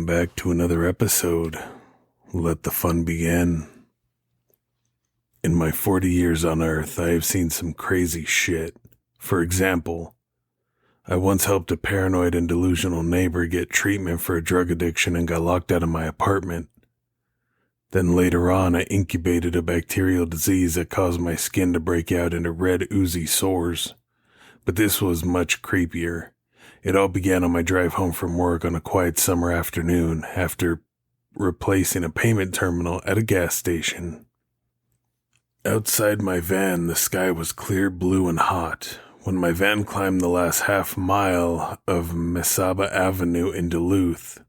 Welcome back to another episode. Let the fun begin. In my 40 years on Earth, I have seen some crazy shit. For example, I once helped a paranoid and delusional neighbor get treatment for a drug addiction and got locked out of my apartment. Then later on, I incubated a bacterial disease that caused my skin to break out into red oozy sores. But this was much creepier. It all began on my drive home from work on a quiet summer afternoon after replacing a payment terminal at a gas station. Outside my van, the sky was clear blue and hot. When my van climbed the last half mile of Mesaba Avenue in Duluth,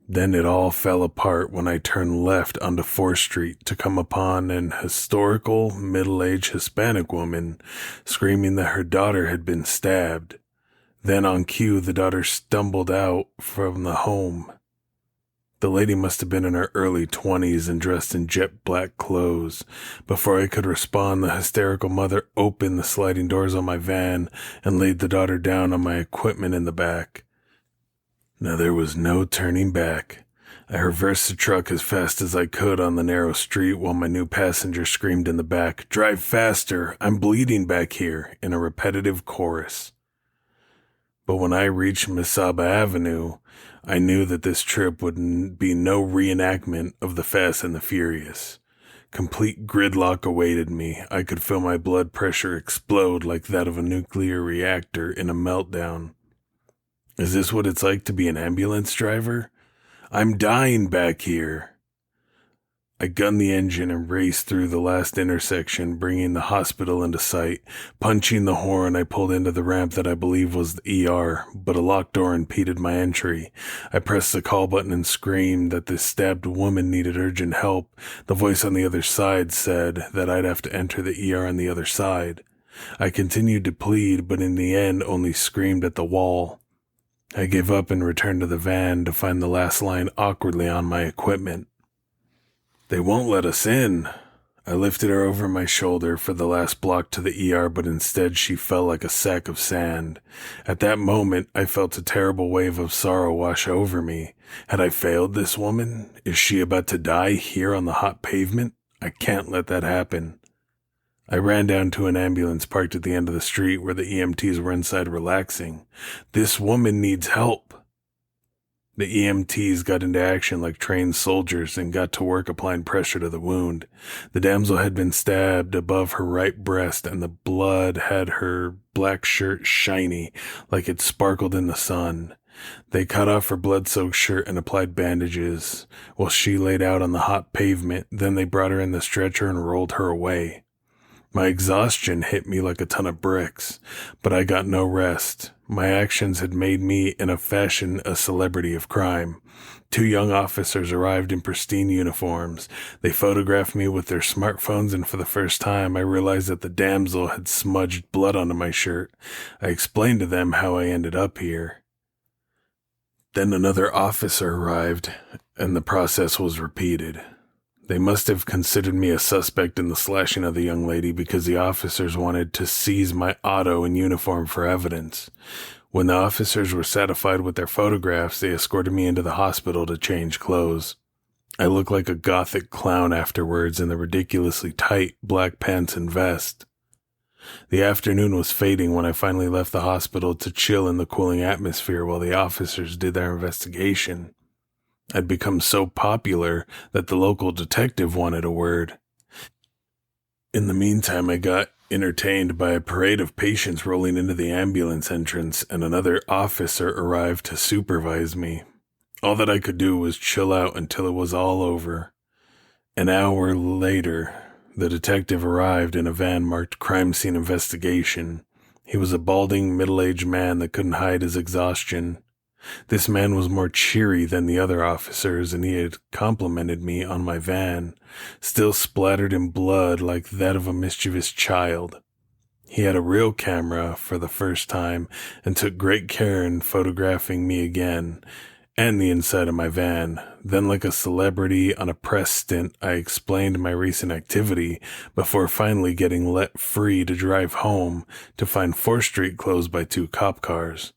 then it all fell apart when I turned left onto 4th Street to come upon an historical, middle-aged Hispanic woman screaming that her daughter had been stabbed. Then on cue, the daughter stumbled out from the home. The lady must have been in her early 20s and dressed in jet black clothes. Before I could respond, the hysterical mother opened the sliding doors on my van and laid the daughter down on my equipment in the back. Now there was no turning back. I reversed the truck as fast as I could on the narrow street while my new passenger screamed in the back, "Drive faster, I'm bleeding back here," in a repetitive chorus. But when I reached Mesaba Avenue, I knew that this trip would be no reenactment of the Fast and the Furious. Complete gridlock awaited me. I could feel my blood pressure explode like that of a nuclear reactor in a meltdown. Is this what it's like to be an ambulance driver? I'm dying back here. I gunned the engine and raced through the last intersection, bringing the hospital into sight. Punching the horn, I pulled into the ramp that I believe was the ER, but a locked door impeded my entry. I pressed the call button and screamed that this stabbed woman needed urgent help. The voice on the other side said that I'd have to enter the ER on the other side. I continued to plead, but in the end only screamed at the wall. I gave up and returned to the van to find the last line awkwardly on my equipment. "They won't let us in." I lifted her over my shoulder for the last block to the ER, but instead she fell like a sack of sand. At that moment, I felt a terrible wave of sorrow wash over me. Had I failed this woman? Is she about to die here on the hot pavement? I can't let that happen. I ran down to an ambulance parked at the end of the street where the EMTs were inside relaxing. This woman needs help. The EMTs got into action like trained soldiers and got to work applying pressure to the wound. The damsel had been stabbed above her right breast, and the blood had her black shirt shiny like it sparkled in the sun. They cut off her blood-soaked shirt and applied bandages while she laid out on the hot pavement. Then they brought her in the stretcher and rolled her away. My exhaustion hit me like a ton of bricks, but I got no rest. My actions had made me, in a fashion, a celebrity of crime. 2 young officers arrived in pristine uniforms. They photographed me with their smartphones, and for the first time, I realized that the damsel had smudged blood onto my shirt. I explained to them how I ended up here. Then another officer arrived, and the process was repeated. They must have considered me a suspect in the slashing of the young lady because the officers wanted to seize my auto and uniform for evidence. When the officers were satisfied with their photographs, they escorted me into the hospital to change clothes. I looked like a gothic clown afterwards in the ridiculously tight black pants and vest. The afternoon was fading when I finally left the hospital to chill in the cooling atmosphere while the officers did their investigation. I'd become so popular that the local detective wanted a word. In the meantime, I got entertained by a parade of patients rolling into the ambulance entrance, and another officer arrived to supervise me. All that I could do was chill out until it was all over. An hour later, the detective arrived in a van marked Crime Scene Investigation. He was a balding, middle-aged man that couldn't hide his exhaustion. This man was more cheery than the other officers, and he had complimented me on my van, still splattered in blood like that of a mischievous child. He had a real camera for the first time and took great care in photographing me again and the inside of my van. Then, like a celebrity on a press stint, I explained my recent activity before finally getting let free to drive home to find 4th Street closed by 2 cop cars.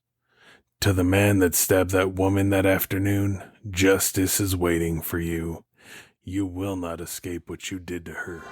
To the man that stabbed that woman that afternoon, justice is waiting for you. You will not escape what you did to her.